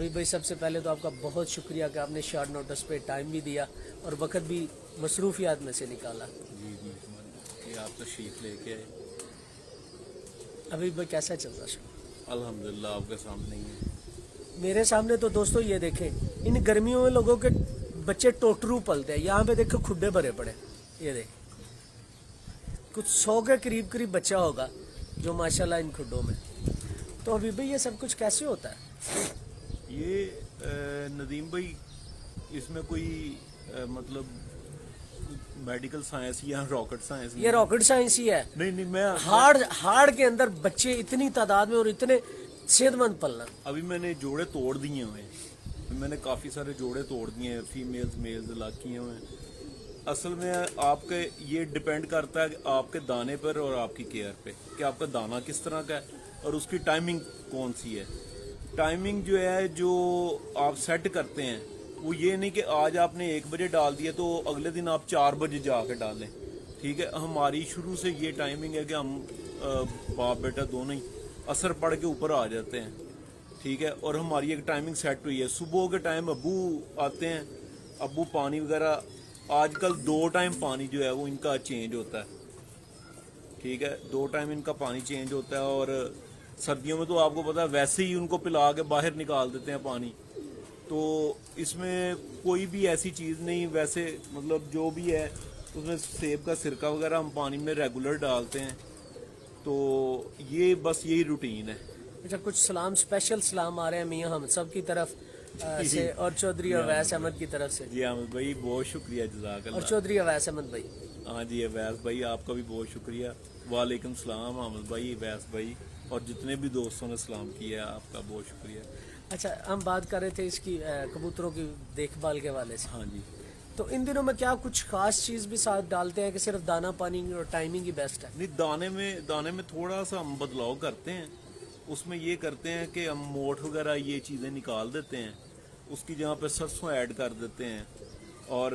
ربیع بھائی سب سے پہلے تو آپ کا بہت شکریہ کہ آپ نے شارٹ نوٹس پہ ٹائم بھی دیا اور وقت بھی مصروفیات میں سے نکالا. جی کہ آپ تشریف لے کے آئے. ربیع بھائی کیسا چل رہا شو؟ الحمدللہ آپ کے سامنے ہی ہے. میرے سامنے تو دوستو یہ دیکھیں ان گرمیوں میں لوگوں کے بچے ٹوٹرو پلتے ہیں. یہاں پہ دیکھو کھڈے بھرے پڑے. یہ دیکھ کچھ 100 کے قریب بچہ ہوگا جو ماشاءاللہ ان کھڈوں میں. تو ربیع بھائی یہ سب کچھ کیسے ہوتا ہے؟ یہ ندیم بھائی اس میں کوئی مطلب میڈیکل سائنس یا راکٹ سائنس یہ راکٹ سائنس ہی ہے. نہیں میں ہارڈ کے اندر بچے اتنی تعداد میں اور اتنے صحت مند پلنا. ابھی میں نے جوڑے توڑ دیے ہوئے ہیں. میں نے کافی سارے جوڑے توڑ دیے ہیں. فیمیلز میلز الگ کیے ہوئے ہیں. اصل میں آپ کے یہ ڈیپینڈ کرتا ہے آپ کے دانے پر اور آپ کی کیئر پہ کہ آپ کا دانہ کس طرح کا ہے اور اس کی ٹائمنگ کون سی ہے. ٹائمنگ جو ہے جو آپ سیٹ کرتے ہیں وہ یہ نہیں کہ آج آپ نے 1 بجے ڈال دیا تو اگلے دن آپ 4 بجے جا کے ڈالیں. ٹھیک ہے. ہماری شروع سے یہ ٹائمنگ ہے کہ ہم باپ بیٹا دونوں ہی اثر پڑھ کے اوپر آ جاتے ہیں. ٹھیک ہے. اور ہماری ایک ٹائمنگ سیٹ ہوئی ہے. صبح کے ٹائم ابو آتے ہیں. ابو پانی وغیرہ آج کل 2 ٹائم پانی جو ہے وہ ان کا چینج ہوتا ہے. ٹھیک ہے. 2 ٹائم ان کا پانی چینج ہوتا ہے. اور سردیوں میں تو آپ کو پتا ہے ویسے ہی ان کو پلا کے باہر نکال دیتے ہیں پانی. تو اس میں کوئی بھی ایسی چیز نہیں. ویسے مطلب جو بھی ہے اس میں سیب کا سرکہ وغیرہ ہم پانی میں ریگولر ڈالتے ہیں. تو یہ بس یہی روٹین ہے. اچھا کچھ سلام اسپیشل سلام آ رہے ہیں میاں ہم سب کی طرف سے اور چودھری اویس احمد کی طرف سے. جی احمد بھائی بہت شکریہ. جزاک اللہ. اور چودھری اویس احمد بھائی. ہاں جی اویس بھائی آپ کا بھی بہت شکریہ. وعلیکم السلام احمد بھائی اویس بھائی اور جتنے بھی دوستوں نے سلام کیا آپ کا بہت شکریہ. اچھا ہم بات کر رہے تھے اس کی کبوتروں کی دیکھ بھال کے حوالے سے. ہاں جی. تو ان دنوں میں کیا کچھ خاص چیز بھی ساتھ ڈالتے ہیں کہ صرف دانہ پانی اور ٹائمنگ ہی بیسٹ ہے؟ نہیں دانے میں تھوڑا سا ہم بدلاؤ کرتے ہیں. اس میں یہ کرتے ہیں کہ ہم موٹ وغیرہ یہ چیزیں نکال دیتے ہیں. اس کی جگہ پہ سرسوں ایڈ کر دیتے ہیں. اور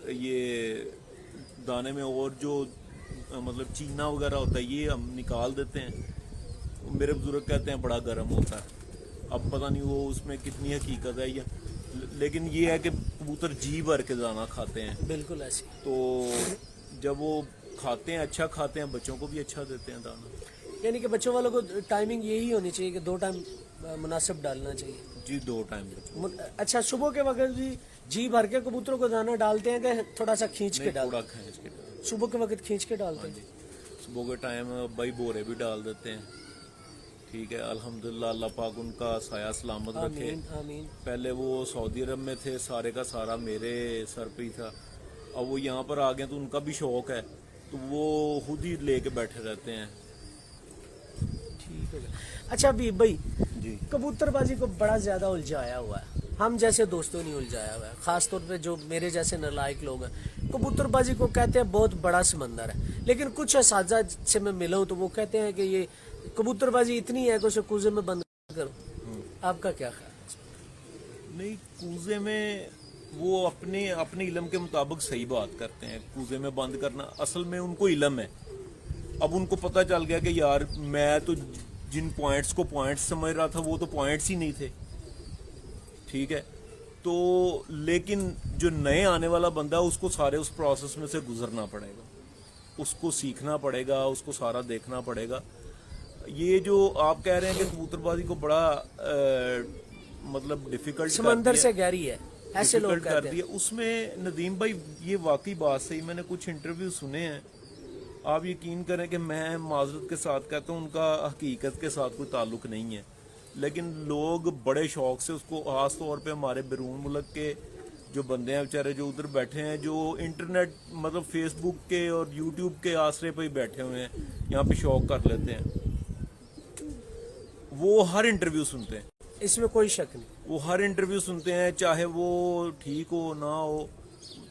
یہ دانے میں اور جو مطلب چینا وغیرہ ہوتا ہے یہ ہم نکال دیتے ہیں. میرے بزرگ کہتے ہیں بڑا گرم ہوتا ہے. اب پتہ نہیں وہ اس میں کتنی حقیقت ہے. لیکن یہ ہے کہ کبوتر جی بھر کے دانہ کھاتے ہیں. بالکل ایسے. تو جب وہ کھاتے ہیں اچھا کھاتے ہیں بچوں کو بھی اچھا دیتے ہیں دانہ. یعنی کہ بچوں والوں کو ٹائمنگ یہی ہونی چاہیے کہ 2 ٹائم مناسب ڈالنا چاہیے. جی 2 ٹائم. اچھا صبح کے وقت بھی جی بھر کے کبوتروں کو دانہ ڈالتے ہیں کہ تھوڑا سا کھینچ کے ڈالتے تھوڑا کھینچ کے ڈالتے ہیں. صبح کے وقت کھینچ کے ڈالتے ہیں. صبح کے ٹائم بھائی بورے بھی ڈال دیتے ہیں. ٹھیک ہے. الحمدللہ اللہ پاک ان کا سایہ سلامت رکھے. آمین. پہلے وہ سعودی عرب میں تھے. سارے کا سارا میرے سر پہ ہی تھا. اب وہ یہاں پر آ گئے تو ان کا بھی شوق ہے تو وہ خود ہی لے کے بیٹھے رہتے ہیں. ٹھیک ہے. اچھا ربیع بھائی جی کبوتر بازی کو بڑا زیادہ الجھایا ہوا ہے. ہم جیسے دوستوں نہیں الجھایا ہوا ہے. خاص طور پہ جو میرے جیسے نالائق لوگ ہیں کبوتر بازی کو کہتے ہیں بہت بڑا سمندر ہے. لیکن کچھ اساتذہ سے میں ملا ہوں تو وہ کہتے ہیں کہ یہ کبوتر بازی اتنی ہے کہ اسے کوزے میں بند کرو. آپ کا کیا خیال ہے؟ نہیں کوزے میں وہ اپنے علم کے مطابق صحیح بات کرتے ہیں. کوزے میں بند کرنا اصل میں ان کو علم ہے. اب ان کو پتہ چل گیا کہ یار میں تو جن پوائنٹس کو پوائنٹس سمجھ رہا تھا وہ تو پوائنٹس ہی نہیں تھے. ٹھیک ہے. تو لیکن جو نئے آنے والا بندہ اس کو سارے اس پروسیس میں سے گزرنا پڑے گا. اس کو سیکھنا پڑے گا. اس کو سارا دیکھنا پڑے گا. یہ جو آپ کہہ رہے ہیں کہ کبوتر بازی کو بڑا مطلب ڈیفیکلٹ سمندر سے گہری ہے ایسے لوگ کہتے ہیں. اس میں ندیم بھائی یہ واقعی بات صحیح. میں نے کچھ انٹرویو سنے ہیں. آپ یقین کریں کہ میں معذرت کے ساتھ کہتا ہوں ان کا حقیقت کے ساتھ کوئی تعلق نہیں ہے. لیکن لوگ بڑے شوق سے اس کو خاص طور پہ ہمارے بیرون ملک کے جو بندے ہیں بیچارے جو ادھر بیٹھے ہیں جو انٹرنیٹ مطلب فیس بک کے اور یوٹیوب کے آسرے پہ ہی بیٹھے ہوئے ہیں یہاں پہ شوق کر لیتے ہیں. وہ ہر انٹرویو سنتے ہیں. اس میں کوئی شک نہیں. وہ ہر انٹرویو سنتے ہیں چاہے وہ ٹھیک ہو نہ ہو.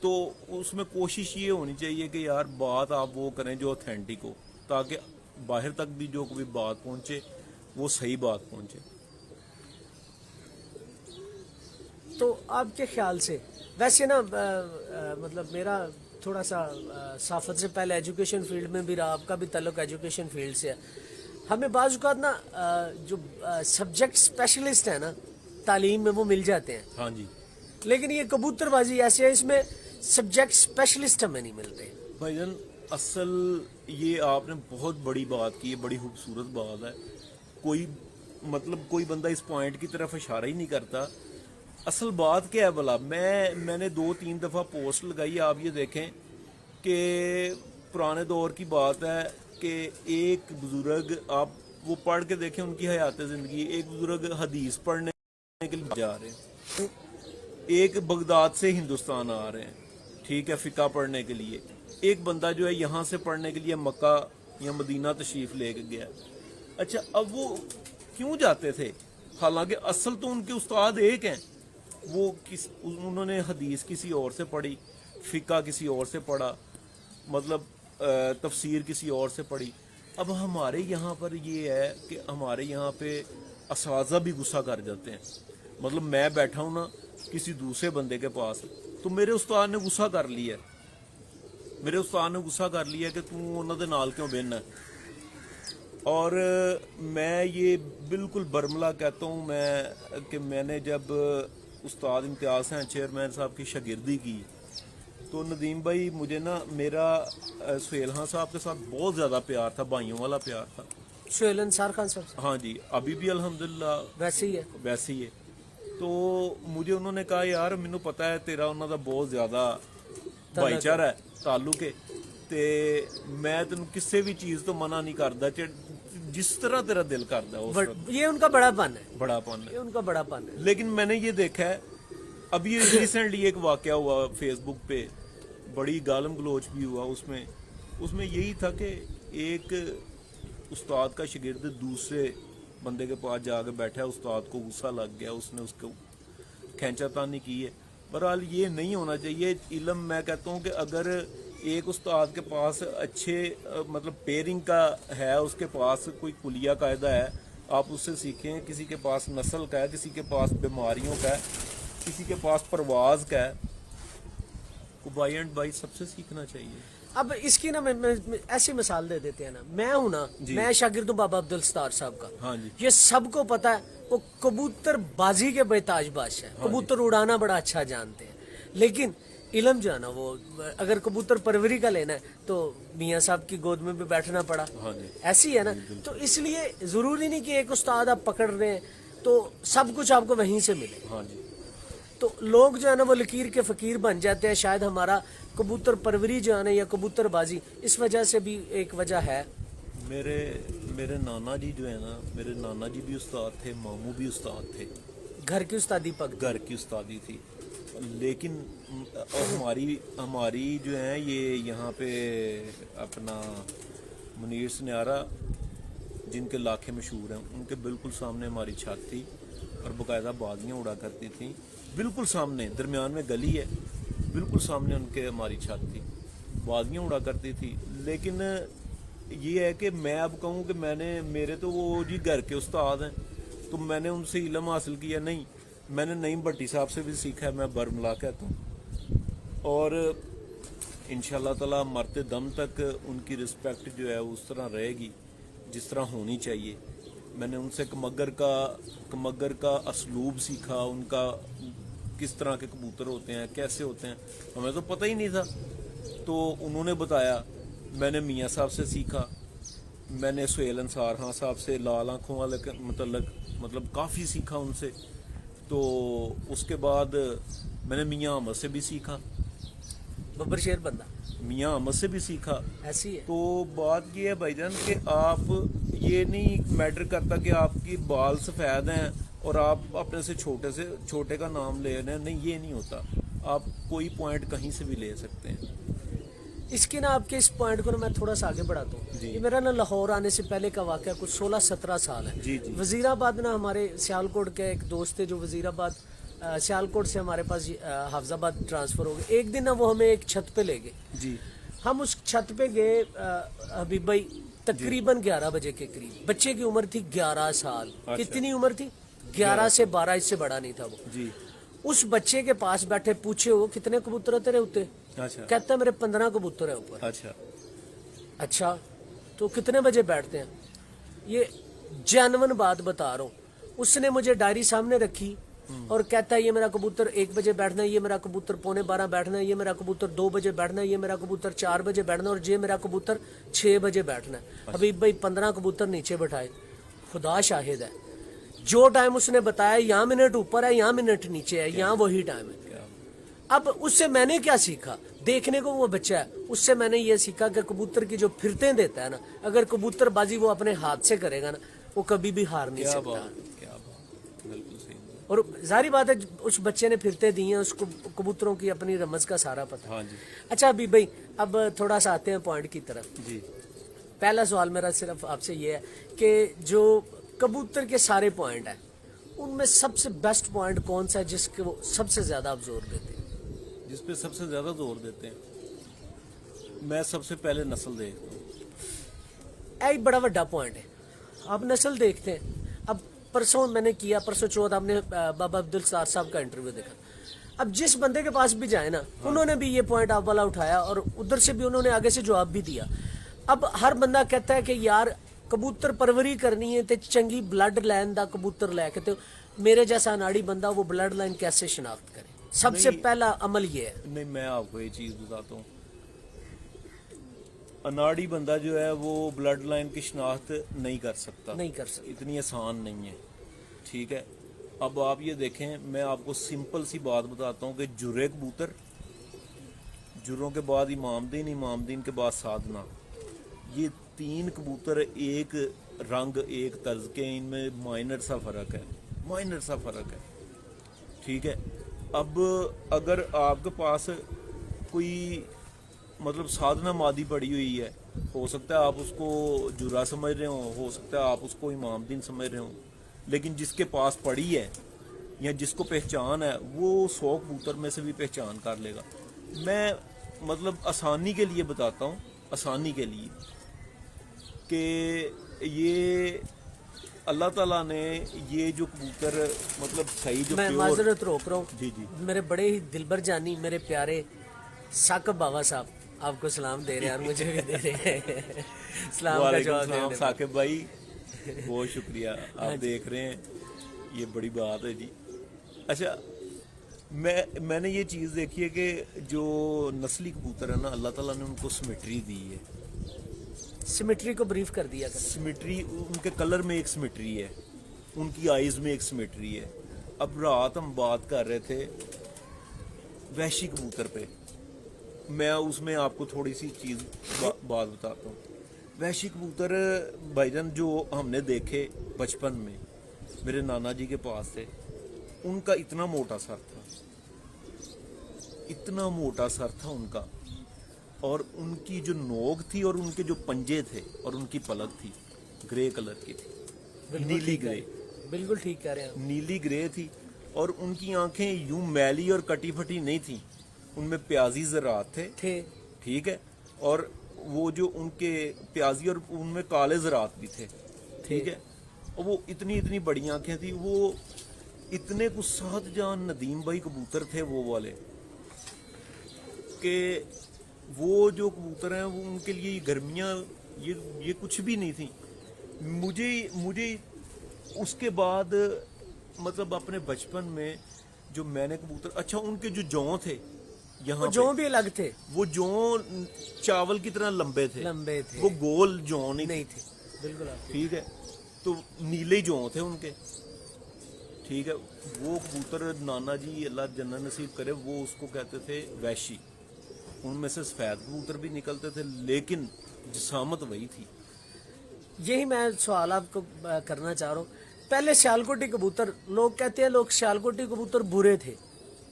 تو اس میں کوشش یہ ہونی چاہیے کہ یار بات آپ وہ کریں جو اوتھینٹک ہو تاکہ باہر تک بھی جو کوئی بات پہنچے وہ صحیح بات پہنچے. تو آپ کے خیال سے ویسے نا مطلب میرا تھوڑا سا صحافت سے پہلے ایجوکیشن فیلڈ میں بھی رہا. آپ کا بھی تعلق ایجوکیشن فیلڈ سے ہے. ہمیں بعض اوقات نا جو سبجیکٹ اسپیشلسٹ ہیں نا तालीम में वो मिल जाते हैं, हाँ जी लेकिन ये कबूतरबाजी ऐसे है, इसमें सब्जेक्ट स्पेशलिस्ट हमें नहीं मिलते। भाईजान, असल ये आपने बहुत बड़ी बात की है, बड़ी खूबसूरत बात है। कोई मतलब कोई बंदा इस पॉइंट की तरफ इशारा ही नहीं करता। असल बात क्या है भला, मैंने 2-3 दफ़ा पोस्ट लगाई, आप ये देखें कि पुराने दौर की बात है कि एक बुजुर्ग, आप वो पढ़ के देखें उनकी हयात ज़िंदगी, एक बुजुर्ग हदीस पढ़ने के लिए जा रहे हैं, एक बगदाद से हिंदुस्तान आ रहे हैं, ठीक है, फ़िक़ा पढ़ने के लिए। एक बंदा जो है यहाँ से पढ़ने के लिए मक्का या मदीना तशरीफ़ ले गया। अच्छा, अब वो क्यों जाते थे? हालांकि असल तो उनके उस्ताद एक हैं, वो उन्होंने हदीस किसी और से पढ़ी, फ़िक़ा किसी और से पढ़ा, मतलब तफसीर किसी और से पढ़ी। अब हमारे यहाँ पर ये है कि हमारे यहाँ पे असाज़ा भी गुस्सा कर जाते हैं। मतलब मैं बैठा हूँ ना किसी दूसरे बंदे के पास, तो मेरे उस्ताद ने गुस्सा कर लिया, मेरे उस्ताद ने गुस्सा कर लिया कि तू उन्हों दे नाल क्यों बहना। और मैं ये बिल्कुल बरमला कहता हूँ मैं कि मैंने जब उस्ताद इम्तियाज़ हैं चेयरमैन साहब की शागिर्दी की, तो नदीम भाई मुझे ना मेरा सुहेल खान साहब के साथ बहुत ज़्यादा प्यार था, भाइयों वाला प्यार था। सुहेल अंसार खान साहब हाँ जी, अभी भी अल्हम्दुलिल्लाह वैसे ही है। वैसे ही है। तो मुझे उन्होंने कहा यार मैनू पता है तेरा उन्हों का बहुत ज़्यादा भाईचारा है, ताल्लुक है, तो मैं तेन किसी भी चीज़ तो मना नहीं करता, जिस तरह तेरा दिल करता है ये उनका बड़ापन है, बड़ापन ये उनका बड़ापन है। लेकिन मैंने ये देखा है, अभी रिसेंटली एक वाकया हुआ फेसबुक पे, बड़ी गालम गलोच भी हुआ, उसमें यही था कि एक उस्ताद का शागिर्द दूसरे बंदे के पास जाकर बैठा, उस्ताद को गुस्सा लग गया, उसने उसको खींचातानी की है। बहरहाल ये नहीं होना चाहिए। इल्म मैं कहता हूँ कि अगर एक उस्ताद के पास अच्छे मतलब पेयरिंग का है, उसके पास कोई कुलिया कायदा है, आप उससे सीखें। किसी के पास नस्ल का है, किसी के पास बीमारियों का है, किसी के पास परवाज का है, को बाई एंड बाई सबसे सीखना चाहिए। अब इसकी ना मैं ऐसी मिसाल दे देते हैं ना, मैं हूं ना, मैं शागिर्द हूं बाबा अब्दुल सत्तार साहब का। हाँ जी, ये सबको पता है, वो कबूतर बाजी के बेताज बादशाह है, कबूतर उड़ाना बड़ा अच्छा जानते हैं। लेकिन इल्म जो है ना, वो अगर कबूतर परवरी का लेना है तो मियाँ साहब की गोद में भी बैठना पड़ा। हाँ जी, ऐसी है ना, तो इसलिए जरूरी नहीं कि एक उस्ताद आप पकड़ रहे हैं तो सब कुछ आपको वहीं से मिले। हाँ जी, तो लोग जो है ना वो लकीर के फकीर बन जाते हैं। शायद हमारा कबूतर परवरी जो है ना या कबूतरबाजी इस वजह से भी एक वजह है। मेरे नाना जी जो है ना, मेरे नाना जी भी उस्ताद थे, मामू भी उस्ताद थे, घर की उस्तादी पक घर की उस्तादी थी। लेकिन हमारी जो है ये यहाँ पे अपना मुनीर सन्यारा जिनके लाखे मशहूर हैं, उनके बिल्कुल सामने हमारी छत थी और बाकायदा बाजियाँ उड़ा करती थी। बिल्कुल सामने, दरमियान में गली है, बिल्कुल सामने उनके हमारी छत थी, बाजियाँ उड़ा करती थी। लेकिन ये है कि मैं अब कहूँ कि मेरे तो वो जी घर के उस्ताद हैं, तो मैंने उनसे इल्म हासिल किया नहीं, मैंने नईम भट्टी साहब से भी सीखा है, मैं बरमला कहता हूँ। और इंशाल्लाह ताला मरते दम तक उनकी रिस्पेक्ट जो है उस तरह रहेगी जिस तरह होनी चाहिए। मैंने उनसे कमगर का असलूब सीखा, उनका किस तरह के कबूतर होते हैं, कैसे होते हैं, हमें तो पता ही नहीं था, तो उन्होंने बताया। मैंने मियाँ साहब से सीखा, मैंने सुहेल अंसार खान साहब से लाल आँखों वाले मतलब काफ़ी सीखा उनसे। तो उसके बाद मैंने मियाँ अहमद से भी सीखा, बब्बर शेर बंदा, मियाँ अहमद से भी सीखा। ऐसी है। तो बात ये है भाईजान कि आप ये नहीं मैटर करता कि आपकी बाल सफ़ेद हैं और आप अपने से छोटे का नाम ले रहे हैं, नहीं, ये नहीं होता। आप कोई पॉइंट कहीं से भी ले सकते हैं। इसके ना आपके इस पॉइंट को ना मैं थोड़ा सा आगे बढ़ाता हूँ। ये मेरा ना लाहौर आने से पहले का वाक़या कुछ 16-17 साल है। जी जी, वजीराबाद ना हमारे सियालकोट के एक दोस्त थे जो वजीराबाद सियालकोट से हमारे पास हाफजाबाद ट्रांसफ़र हो गए। एक दिन ना वो हमें एक छत पे ले गए जी, हम उस छत पे गए हबीब भाई तकरीबन 11 बजे के करीब। बच्चे की उम्र थी 11 साल। अच्छा। कितनी उम्र थी? 11 से 12, इससे बड़ा नहीं था वो। जी, उस बच्चे के पास बैठे, पूछे वो कितने कबूतर तेरे उते? अच्छा, कहता मेरे 15 कबूतर है ऊपर। अच्छा, तो कितने बजे बैठते हैं? ये जेन्युइन बात बता रहा हूँ। उसने मुझे डायरी सामने रखी और कहता है ये मेरा कबूतर 1 बजे बैठना है, ये मेरा कबूतर 11:15 बैठना है, ये मेरा कबूतर 2 बजे बैठना है, ये मेरा कबूतर 4 बजे बैठना है और ये मेरा कबूतर 6 बजे बैठना है। हबीब भाई 15 कबूतर नीचे बैठाए, खुदा शाहिद है, जो टाइम उसने बताया यहाँ मिनट ऊपर है, यहाँ मिनट नीचे है, यहाँ वही टाइम है। अब उससे मैंने क्या सीखा, देखने को वो बच्चा है, उससे मैंने ये सीखा कि कबूतर की जो फिरते देता है ना, अगर कबूतरबाजी वो अपने हाथ से करेगा ना, वो कभी भी हार नहीं सकता। क्या बात, बिल्कुल सही। और जाहिर बात है उस बच्चे ने फिरते दी हैं, उसको कबूतरों की अपनी रमज का सारा पता। हाँ जी अच्छा अभी भाई अब थोड़ा सा आते हैं पॉइंट की तरफ। जी। पहला सवाल मेरा सिर्फ आपसे ये है कि जो कबूतर के सारे पॉइंट हैं उनमें सबसे बेस्ट पॉइंट कौन सा है जिसके वो सबसे ज्यादा आप जोर देते हैं? जिस पे सबसे ज्यादा जोर देते हैं, मैं सबसे पहले नस्ल देखता हूँ। एक बड़ा बड़ा पॉइंट है, आप नस्ल देखते हैं। अब परसों मैंने किया, परसों चौथ आपने बाबा अब्दुल सत्तार साहब का इंटरव्यू देखा। अब जिस बंदे के पास भी जाए ना, उन्होंने भी ये पॉइंट आप वाला उठाया और उधर से भी उन्होंने आगे से जवाब भी दिया। अब हर बंदा कहता है कि यार कबूतर परवरी करनी है तो चंगी ब्लड लाइन दा कबूतर लैके, तो मेरे जैसा अनाड़ी बंदा वो ब्लड लाइन कैसे शिनाख्त करे? सबसे पहला अमल ये है। नहीं, मैं आपको ये चीज बताता हूँ, अनाड़ी बंदा जो है वो ब्लड लाइन की शिनाख्त नहीं कर सकता, नहीं कर सकता, इतनी आसान नहीं है। ठीक है, अब आप ये देखें, मैं आपको सिंपल सी बात बताता हूँ कि जुर्रे कबूतर, जुर्रों के बाद इमामदीन, इमामदीन के बाद साधना, ये 3 कबूतर एक रंग एक तर्ज के, इनमें माइनर सा फर्क है, माइनर सा फर्क है। ठीक है, अब अगर आपके पास कोई मतलब साधना मादी पड़ी हुई है, हो सकता है आप उसको जुरा समझ रहे हो सकता है आप उसको इमामदीन समझ रहे हो, लेकिन जिसके पास पड़ी है या जिसको पहचान है वो 100 कबूतर में से भी पहचान कर लेगा। मैं मतलब आसानी के लिए बताता हूँ, आसानी के लिए, कि ये अल्लाह ताला ने ये जो कबूतर मतलब सही जो मैं माजरत रोक रहा हूँ, जी जी, मेरे बड़े ही दिलबर जानी मेरे प्यारे साकिब बाबा साहब आपको सलाम दे रहे हैं और मुझे भी दे रहे हैं सलाम का जवाब दे रहे हैं। साकिब भाई बहुत शुक्रिया, आप देख रहे हैं, ये बड़ी बात है जी। अच्छा, मैंने ये चीज़ देखी है कि जो नस्ली कबूतर है ना, अल्लाह ताला ने उनको सिमेट्री दी है, सिमेट्री को ब्रीफ कर दिया करें। सिमेट्री, उनके कलर में एक सिमेट्री है, उनकी आइज़ में एक सिमेट्री है। अब रात हम बात कर रहे थे वहशी कबूतर पे, मैं उसमें आपको थोड़ी सी चीज़ बात बताता हूँ। वहशी कबूतर भाईजान जो हमने देखे बचपन में, मेरे नाना जी के पास थे, उनका इतना मोटा सर था, इतना मोटा सर था उनका, और उनकी जो नोक थी और उनके जो पंजे थे और उनकी पलक थी ग्रे कलर की थी, नीली ग्रे, बिल्कुल ठीक कह रहे हैं, नीली ग्रे थी, और उनकी आंखें यूं मैली और कटी फटी नहीं थी, उनमें प्याजी ज़रात थे। ठीक है, और वो जो उनके प्याजी और उनमें काले ज़रात भी थे। ठीक है, और वो इतनी इतनी बड़ी आंखें थी, वो इतने कुछ साथ जान नदीम भाई कबूतर थे वो वाले, कि वो जो कबूतर हैं वो उनके लिए गर्मियाँ ये कुछ भी नहीं थी। मुझे उसके बाद मतलब अपने बचपन में जो मैंने कबूतर, अच्छा उनके जो जौ थे, यहाँ जौ भी अलग थे, वो जौ चावल की तरह लंबे थे, वो गोल जौ नहीं थे। बिल्कुल ठीक है, तो नीले जौ थे उनके। ठीक है, वो कबूतर नाना जी अल्लाह जन्नत नसीब करे, वो उसको कहते थे वैशी, उनमें से सफ़ेद कबूतर भी निकलते थे, लेकिन जिसामत वही थी। यही मैं सवाल आपको करना चाह रहा हूँ। पहले सियालकोटी कबूतर, लोग कहते हैं लोग सियालकोटी कबूतर बुरे थे,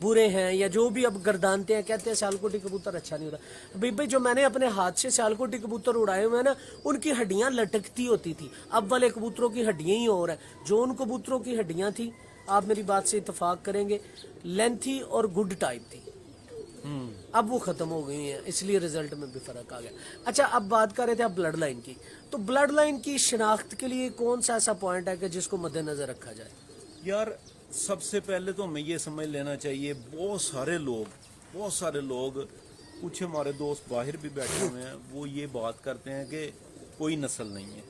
बुरे हैं, या जो भी अब गर्दानते हैं कहते हैं सियालकोटी कबूतर अच्छा नहीं होता। अभी भाई जो मैंने अपने हाथ से सियालकोटी कबूतर उड़ाए हुए हैं ना, उनकी हड्डियां लटकती होती थी। अब वाले कबूतरों की हड्डियां ही और हैं। जो उन कबूतरों की हड्डियां थी, आप मेरी बात से इत्तेफाक करेंगे, लेंथी और गुड टाइप थी, अब वो खत्म हो गई हैं, इसलिए रिजल्ट में भी फर्क आ गया। अच्छा, अब बात कर रहे थे आप ब्लड लाइन की, तो ब्लड लाइन की शिनाख्त के लिए कौन सा ऐसा पॉइंट है कि जिसको मद्देनजर रखा जाए? यार सबसे पहले तो हमें ये समझ लेना चाहिए, बहुत सारे लोग कुछ हमारे दोस्त बाहर भी बैठे हुए हैं, वो ये बात करते हैं कि कोई नस्ल नहीं है,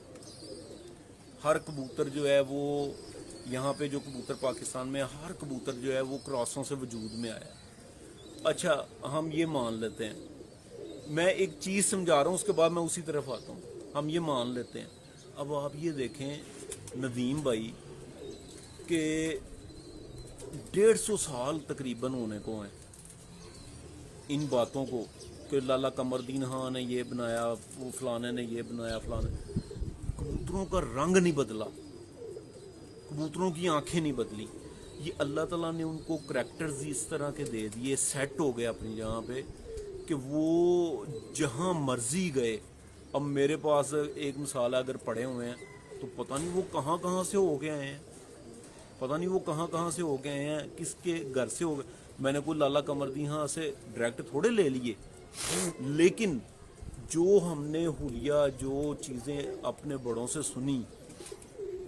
हर कबूतर जो है वो यहाँ पे जो कबूतर पाकिस्तान में हर कबूतर जो है वो क्रॉसों से वजूद में आया है। अच्छा हम ये मान लेते हैं, मैं एक चीज़ समझा रहा हूँ उसके बाद मैं उसी तरफ आता हूँ। हम ये मान लेते हैं, अब आप ये देखें नदीम भाई के 150 साल तकरीबन होने को हैं इन बातों को कि लाला कमरदीन खान ने ये बनाया, वो फलाने ने ये बनाया, फलाने। कबूतरों का रंग नहीं बदला, कबूतरों की आंखें नहीं बदली। ये अल्लाह ताला ने उनको करैक्टर्स इस तरह के दे दिए, सेट हो गए अपनी जगह पे कि वो जहाँ मर्जी गए। अब मेरे पास एक मिसाल अगर पड़े हुए हैं तो पता नहीं वो कहाँ कहाँ से हो के आए हैं, पता नहीं वो कहाँ कहाँ से हो के आए हैं, किसके घर से हो गए। मैंने कोई लाला कमरदीन खान से डायरेक्ट थोड़े ले लिए, लेकिन जो हमने हुलिया जो चीज़ें अपने बड़ों से सुनी,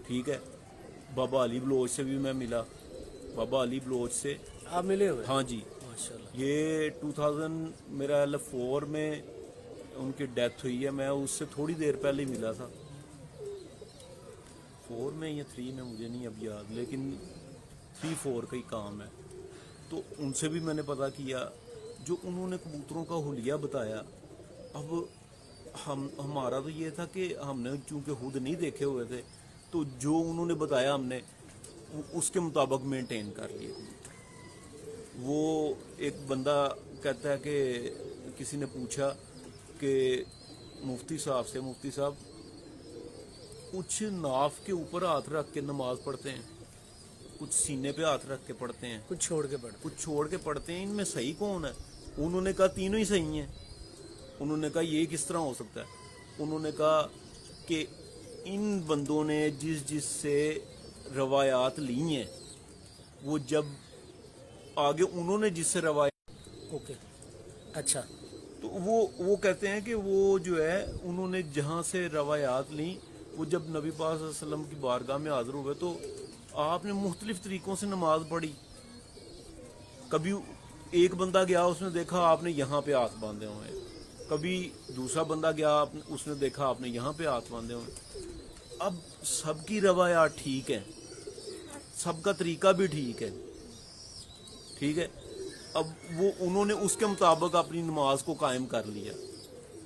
ठीक है। बाबा अली बलोच से भी मैं मिला, बाबा अली बलोच से आप मिले हुए? हाँ जी। माशाल्लाह। ये 2004 में उनकी डेथ हुई है, मैं उससे थोड़ी देर पहले ही मिला था, 4 में या 3 में मुझे नहीं अब याद, लेकिन 3-4 का ही काम है। तो उनसे भी मैंने पता किया, जो उन्होंने कबूतरों का हुलिया बताया। अब हमारा तो ये था कि हमने चूंकि खुद नहीं देखे हुए थे, तो जो उन्होंने बताया हमने उसके मुताबिक मेंटेन कर लिए। वो एक बंदा कहता है कि किसी ने पूछा कि मुफ्ती साहब से, मुफ्ती साहब कुछ नाफ के ऊपर हाथ रख के नमाज पढ़ते हैं, कुछ सीने पे हाथ रख के पढ़ते हैं, कुछ छोड़ के पढ़ते, कुछ छोड़ के पढ़ते हैं, इनमें सही कौन है? उन्होंने कहा तीनों ही सही हैं। उन्होंने कहा ये किस तरह हो सकता है? उन्होंने कहा कि इन बंदों ने जिस से रवायात ली हैं, वो जब आगे उन्होंने जिससे रवायात, ओके अच्छा, तो वो कहते हैं कि वो जो है उन्होंने जहाँ से रवायात ली, वो जब नबी पाक सल्लल्लाहु अलैहि वसल्लम की बारगाह में हाजिर हुए तो आपने मुख्तलिफ तरीकों से नमाज पढ़ी। कभी एक बंदा गया, उसने देखा आपने यहाँ पे हाथ बांधे हुए हैं, कभी दूसरा बंदा गया, उसने देखा आपने यहाँ पे हाथ बांधे हुए हैं। अब सबकी रवायात ठीक है, सबका तरीका भी ठीक है, ठीक है। अब वो उन्होंने उसके मुताबिक अपनी नमाज को कायम कर लिया।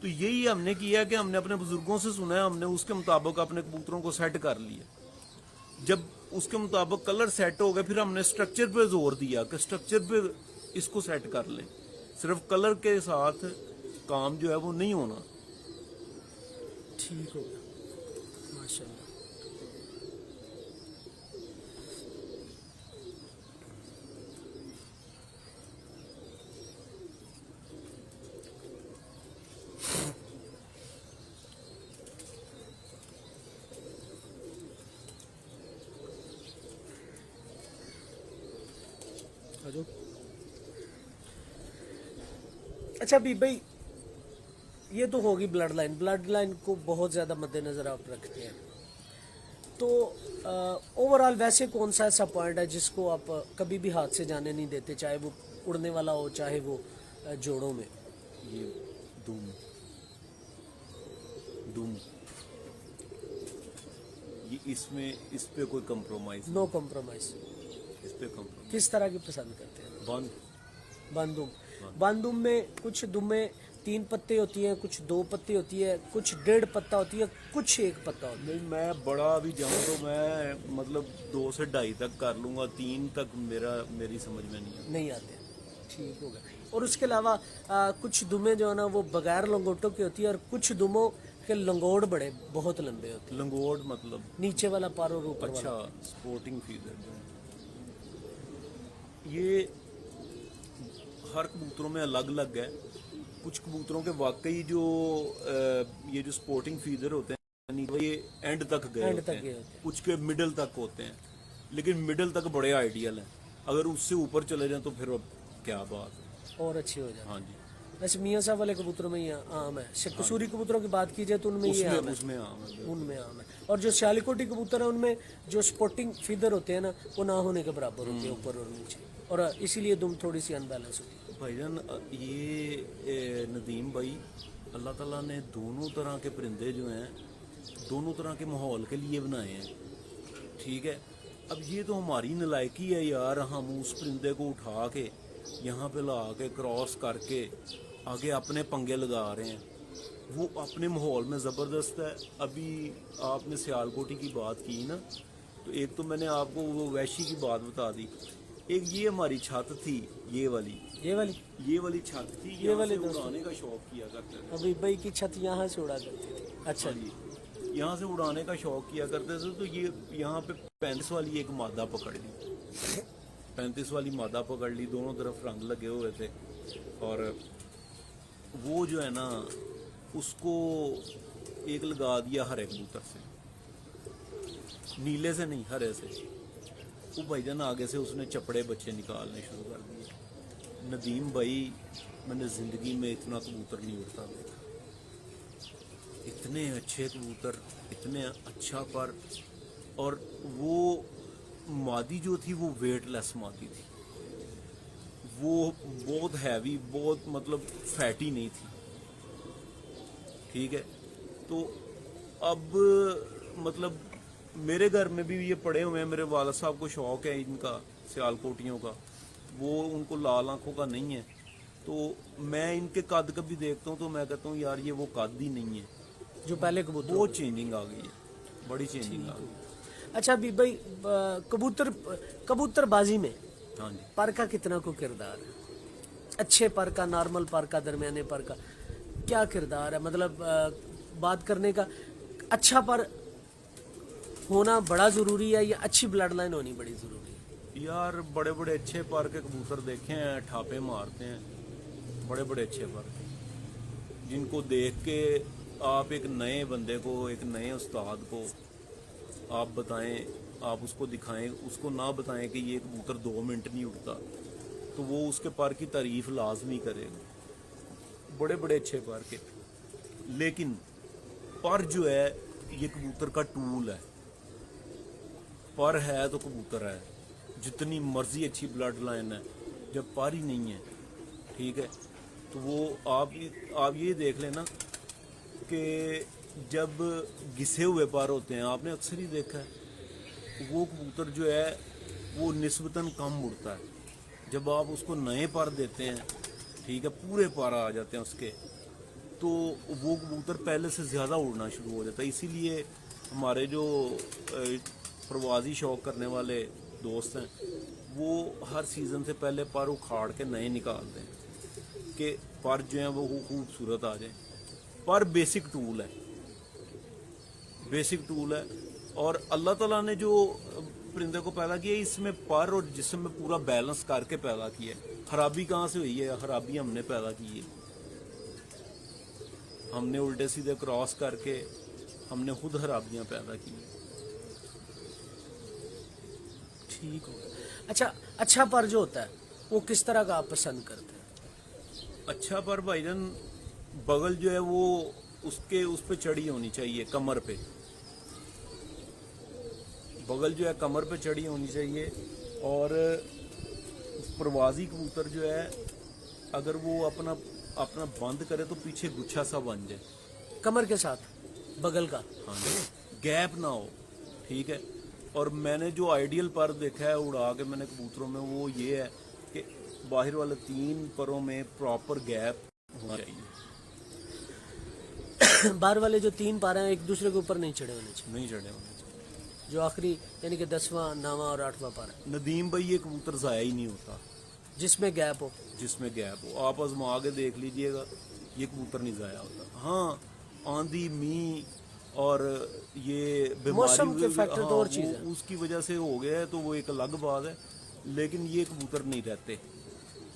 तो यही हमने किया कि हमने अपने बुजुर्गों से सुना है, हमने उसके मुताबिक अपने कबूतरों को सेट कर लिया। जब उसके मुताबिक कलर सेट हो गए, फिर हमने स्ट्रक्चर पे जोर दिया कि स्ट्रक्चर पे इसको सेट कर लें। सिर्फ कलर के साथ काम जो है वो नहीं होना। ठीक हो गया माशाल्लाह। आजो। अच्छा बी भाई, ये तो होगी ब्लड लाइन, ब्लड लाइन को बहुत ज़्यादा मद्देनज़र आप रखते हैं, तो ओवरऑल वैसे कौन सा ऐसा पॉइंट है जिसको आप कभी भी हाथ से जाने नहीं देते, चाहे वो उड़ने वाला हो चाहे वो जोड़ों में? ये दुम दुम ये इस पे कोई कंप्रोमाइज, नो कॉम्प्रोमाइज। इस पे कंप्रोमाइज। किस तरह की पसंद करते हैं? बंद बांदुम, बांदुम में कुछ दुमें 3 पत्ते होती हैं, कुछ 2 पत्ते होती है, कुछ 1.5 पत्ता होती है, कुछ 1 पत्ता होता है। नहीं, मैं बड़ा भी जाऊँ तो मैं मतलब 2 से 2.5 तक कर लूँगा, 3 तक मेरी समझ में नहीं आता। नहीं आते। ठीक होगा। और उसके अलावा कुछ दुमें जो है ना वो बगैर लंगोटों की होती है, और कुछ दुमों के लंगोट बड़े बहुत लंबे होते लंगोट मतलब? हैं, नीचे वाला पार और ऊपर अच्छा, वाला। स्पोर्टिंग फीडर जो ये हर कबूतरों में अलग अलग है। कुछ कबूतरों के वाकई जो ये जो स्पोर्टिंग फीडर होते हैं ये एंड तक गए होते हैं, कुछ के मिडल तक होते हैं, लेकिन मिडल तक बड़े आइडियल हैं। अगर उससे ऊपर चले जाएं तो फिर अब क्या बात है, और अच्छी हो जाती है। हाँ जी। वैसे मियाँ साहब वाले कबूतरों में ये आम है। कसूरी कबूतरों की बात की जाए तो उनमें ये आम है, उसमें आम है। उनमें आम है। और जो सियालीकोटी कबूतर है उनमें जो स्पोर्टिंग फीदर होते हैं ना वो ना होने के बराबर होते हैं ऊपर और नीचे, और इसीलिए दुम थोड़ी सी अनबैलेंस होती है। भाईजान ये नदीम भाई, अल्लाह ताला ने दोनों तरह के परिंदे जो हैं दोनों तरह के माहौल के लिए बनाए हैं, ठीक है। अब ये तो हमारी नलायकी है यार, हम उस परिंदे को उठा के यहाँ पे ला के क्रॉस करके आगे अपने पंगे लगा रहे हैं। वो अपने माहौल में ज़बरदस्त है। अभी आपने सियालकोटी की बात की ना, तो एक तो मैंने आपको वो वैशी की बात बता दी, एक ये हमारी छत थी, ये वाली छत थी, ये वाली से उड़ाने का शौक किया करते थे। अभी भाई की छत यहाँ से उड़ा करती थी। अच्छा जी। यहाँ से उड़ाने का शौक किया करते थे, तो ये यहाँ पे 35 वाली एक मादा पकड़ ली, 35 वाली मादा पकड़ ली, दोनों तरफ रंग लगे हुए थे, और वो जो है ना उसको एक लगा दिया हरे कबूतर से, नीले से नहीं, हरे से। वो भाईजान आगे से उसने चपड़े बच्चे निकालने शुरू कर दिए। नदीम भाई, मैंने ज़िंदगी में इतना कबूतर नहीं उड़ता देखा, इतने अच्छे कबूतर, इतने अच्छा पर, और वो मादी जो थी वो वेटलेस मादी थी, वो बहुत हैवी, बहुत मतलब फैटी नहीं थी, ठीक है। तो अब मतलब मेरे घर में भी ये पड़े हुए हैं, मेरे वाला साहब को शौक है इनका सियालकोटियों का, वो उनको लाल आंखों का नहीं है, तो मैं इनके कद कभी देखता हूँ तो मैं कहता हूँ यार ये वो कद ही नहीं है जो पहले कबूतर। बहुत चेंजिंग आ गई है, बड़ी चेंजिंग आ गई। अच्छा अभी भाई कबूतरबाजी में हाँ जी। पर का कितना को किरदार है? अच्छे पर का, नॉर्मल पर का, दरमियाने पर का क्या किरदार है? मतलब बात करने का अच्छा पर होना बड़ा ज़रूरी है या अच्छी ब्लड लाइन होनी बड़ी ज़रूरी है? यार बड़े बड़े अच्छे पर के कबूतर देखे हैं, ठापे मारते हैं, बड़े बड़े अच्छे पर के, जिनको देख के आप एक नए बंदे को, एक नए उस्ताद को आप बताएं, आप उसको दिखाएं, उसको ना बताएं कि ये कबूतर 2 मिनट नहीं उड़ता, तो वो उसके पर की तारीफ लाजमी करेगा। बड़े बड़े अच्छे पर के, लेकिन पर जो है ये कबूतर का टूल है, पर है तो कबूतर है, जितनी मर्जी अच्छी ब्लड लाइन है, जब पर ही नहीं है, ठीक है, तो वो आप ये देख लेना कि जब घिसे हुए पर होते हैं, आपने अक्सर ही देखा है, वो कबूतर जो है वो निस्बतन कम उड़ता है। जब आप उसको नए पर देते हैं, ठीक है, पूरे पर आ जाते हैं उसके, तो वो कबूतर पहले से ज़्यादा उड़ना शुरू हो जाता है। इसीलिए हमारे जो प्रवासी शौक करने वाले दोस्त हैं, वो हर सीज़न से पहले पर उखाड़ के नए निकालते हैं कि पर जो हैं वो खूबसूरत आ जाए। पर बेसिक टूल है, बेसिक टूल है, और अल्लाह ताला ने जो परिंदे को पैदा किया, इसमें पर और जिस्म में पूरा बैलेंस करके पैदा किया है। खराबी कहाँ से हुई है? खराबी हमने पैदा की है, हमने उल्टे सीधे क्रॉस करके हमने खुद खराबियाँ पैदा की हैं। ठीक हो गया। अच्छा, अच्छा पर जो होता है वो किस तरह का आप पसंद करते हैं? अच्छा पर भाईजान, बगल जो है वो उसके उस पे चढ़ी होनी चाहिए, कमर पे, बगल जो है कमर पे चढ़ी होनी चाहिए। और प्रवासी कबूतर जो है अगर वो अपना बंद करे तो पीछे गुच्छा सा बन जाए, कमर के साथ बगल का, हाँ जी, गैप ना हो, ठीक है। और मैंने जो आइडियल पर देखा है उड़ा के मैंने कबूतरों में, वो ये है कि बाहर वाले 3 परों में प्रॉपर गैप होना चाहिए। बाहर वाले जो 3 पर हैं एक दूसरे के ऊपर नहीं चढ़े होने चाहिए, नहीं चढ़े होने चाहिए। जो आखिरी यानी कि 10वां, 9वां और 8वां पर है, नदीम भाई ये कबूतर ज़ाया ही नहीं होता जिसमें गैप हो। जिसमें गैप हो। आप आजमा के देख लीजिएगा, ये कबूतर नहीं ज़ाया होता। हाँ, आंधी, मीह और ये मौसम के बीमारी, फैक्टर तो और चीज़ है, उसकी वजह से हो गया है, तो वो एक अलग बात है, लेकिन ये कबूतर नहीं रहते,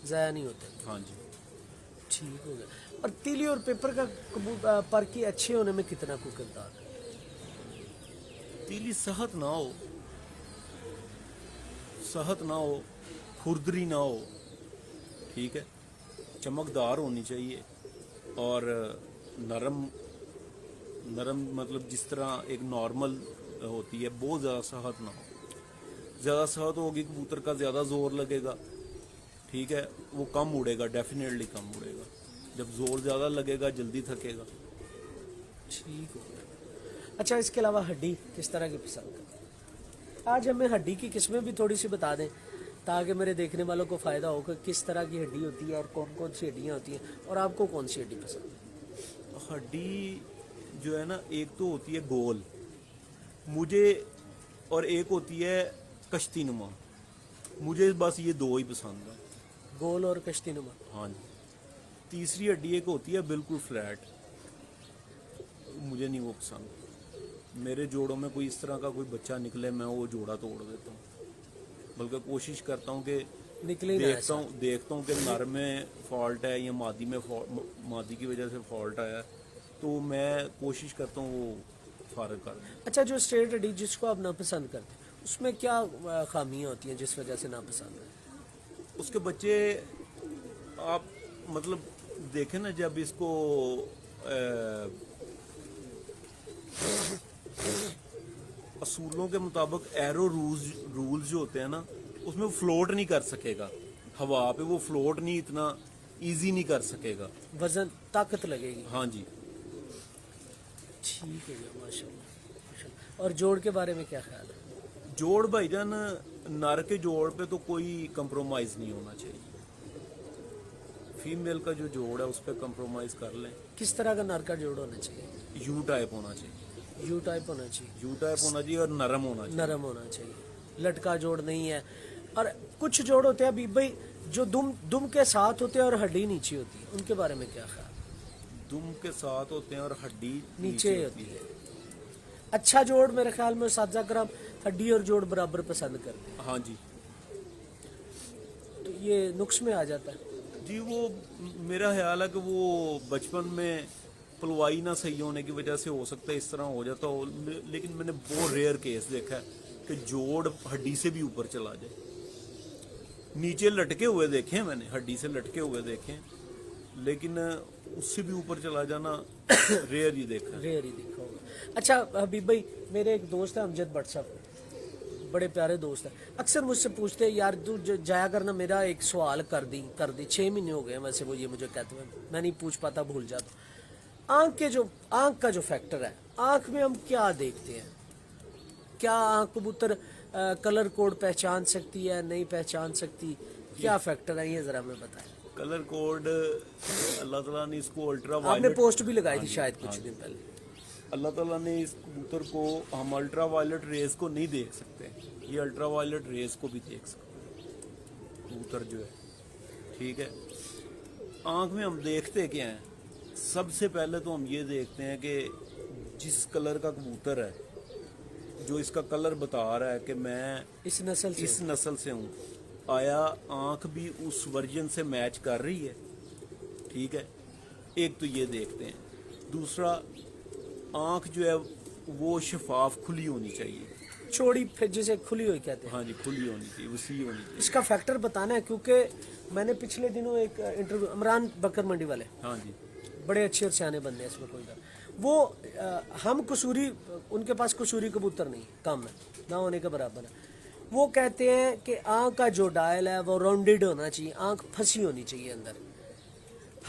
ज़ाया नहीं होते। हाँ जी। ठीक हो गया। और तीली और पेपर का पर की अच्छे होने में कितना को किरदार है? तीली सहत ना हो, सहत ना हो, खुरदरी ना हो, ठीक है, चमकदार होनी चाहिए, और नरम मतलब जिस तरह एक नॉर्मल होती है, बहुत ज़्यादा सहत ना हो। ज़्यादा सहत होगी कबूतर का ज़्यादा ज़ोर लगेगा, ठीक है, वो कम उड़ेगा, डेफिनेटली कम उड़ेगा। जब ज़ोर ज़्यादा लगेगा जल्दी थकेगा। ठीक हो गया। अच्छा, इसके अलावा हड्डी किस तरह की पसंद करते हैं? آج ہمیں ہڈی کی قسمیں بھی تھوڑی سی بتا دیں تاکہ میرے دیکھنے والوں کو فائدہ ہو کہ کس طرح کی ہڈی ہوتی ہے اور کون کون سی ہڈیاں ہوتی ہیں اور آپ کو کون سی ہڈی پسند ہے؟ ہڈی جو ہے نا ایک تو ہوتی ہے گول مجھے، اور ایک ہوتی ہے کشتی نما. مجھے بس یہ دو ہی پسند ہیں. گول اور کشتی نما. ہاں جی. تیسری ہڈی ایک ہوتی ہے بالکل فلیٹ، مجھے نہیں وہ پسند. میرے جوڑوں میں کوئی اس طرح کا کوئی بچہ نکلے میں وہ جوڑا توڑ دیتا ہوں، بلکہ کوشش کرتا ہوں کہ نکلے نہ ایسا. دیکھتا ہوں کہ نر میں فالٹ ہے یا مادی میں مادی کی وجہ سے فالٹ آیا ہے، تو میں کوشش کرتا ہوں وہ فارغ کر دوں. اچھا، جو اسٹریٹ ہڈی جس کو آپ ناپسند کرتے ہیں اس میں کیا خامیاں ہوتی ہیں جس وجہ سے ناپسند ہے؟ اس کے بچے آپ مطلب دیکھیں نا، جب اس کو اصولوں کے مطابق ایرو رولز جو ہوتے ہیں نا، اس میں وہ فلوٹ نہیں کر سکے گا ہوا پہ، وہ فلوٹ نہیں اتنا ایزی نہیں کر سکے گا. وزن طاقت لگے گی. ہاں جی. ٹھیک ہے جی، ماشاء اللہ. اور جوڑ کے بارے میں کیا خیال ہے؟ جوڑ بھائی جان، نر کے جوڑ پہ تو کوئی کمپرومائز نہیں ہونا چاہیے. فیمیل کا جو جوڑ ہے اس پہ کمپرومائز کر لیں. کس طرح کا نر کا جوڑ ہونا چاہیے؟ یو ٹائپ ہونا چاہیے. یو ٹائپ ہونا چاہیے. یو ٹائپ ہونا چاہیے اور نرم ہونا چاہیے. نرم ہونا چاہیے، لٹکا جوڑ نہیں ہے. اور کچھ جوڑ ہوتے ہیں ابھی بھائی جو دم کے ساتھ ہوتے ہیں اور ہڈی نیچے ہوتی ہے، ان کے بارے میں کیا خیال؟ دم کے ساتھ ہوتے ہیں اور ہڈی نیچے ہوتی ہے. اچھا جوڑ میرے خیال میں اساتذہ کرام ہڈی اور جوڑ برابر پسند کرتے ہیں. ہاں جی. تو یہ نقص میں آ جاتا ہے. جی وہ میرا خیال ہے کہ وہ بچپن میں پلوائی نہ صحیح ہونے کی وجہ سے ہو سکتا ہے اس طرح ہو جاتا ہو، لیکن میں نے بہت ریئر کیس دیکھا ہے کہ جوڑ ہڈی سے بھی اوپر چلا جائے. نیچے لٹکے ہوئے دیکھے میں نے، ہڈی سے لٹکے ہوئے دیکھے، لیکن اس سے بھی اوپر چلا جانا ریئر ہی دیکھا. ریئر ہی دیکھا ہوگا. اچھا حبیب بھائی، میرے ایک دوست ہے امجد بٹ صاحب، بڑے پیارے دوست ہیں، اکثر مجھ سے پوچھتے ہیں یار تو جایا کرنا، میرا ایک سوال کر دی 6 مہینے ہو گئے ویسے وہ یہ مجھے کہتے ہیں، میں نہیں پوچھ پاتا، بھول جاتا. آنکھ کا جو فیکٹر ہے، آنکھ میں ہم کیا دیکھتے ہیں؟ کیا آنکھ کبوتر کلر کوڈ پہچان سکتی ہے، نہیں پہچان سکتی؟ کیا فیکٹر ہے یہ ذرا ہمیں بتائیں. کلر کوڈ اللہ تعالیٰ نے اس کو الٹرا آپ نے وائلٹ، پوسٹ بھی لگائی تھی شاید کچھ دن پہلے. اللہ تعالیٰ نے اس کبوتر کو، ہم الٹرا وائلٹ ریز کو نہیں دیکھ سکتے، یہ الٹرا وائلٹ ریز کو بھی دیکھ سکتے کبوتر جو ہے. ٹھیک ہے. آنکھ میں ہم دیکھتے کیا ہیں؟ سب سے پہلے تو ہم یہ دیکھتے ہیں کہ جس کلر کا کبوتر ہے، جو اس کا کلر بتا رہا ہے کہ میں اس نسل سے ہوں، آیا آنکھ بھی اس ورژن سے میچ کر رہی ہے. ٹھیک ہے. ایک تو یہ دیکھتے ہیں. دوسرا، آنکھ جو ہے وہ شفاف کھلی ہونی چاہیے. چوڑی پھر جسے کھلی ہوئی کہتے ہیں. ہاں جی، کھلی ہونی چاہیے، وسیع ہونی چاہیے. اس کا فیکٹر بتانا ہے، کیونکہ میں نے پچھلے دنوں ایک انٹرویو، عمران بکر منڈی والے، ہاں جی. بڑے اچھے اور سیانے بندے ہیں، اس میں کوئی ڈر. وہ ہم قصوری، ان کے پاس قصوری کبوتر نہیں، کم ہے، نہ ہونے کے برابر ہے. وہ کہتے ہیں کہ آنکھ کا جو ڈائل ہے وہ راؤنڈڈ ہونا چاہیے، آنکھ پھنسی ہونی چاہیے اندر.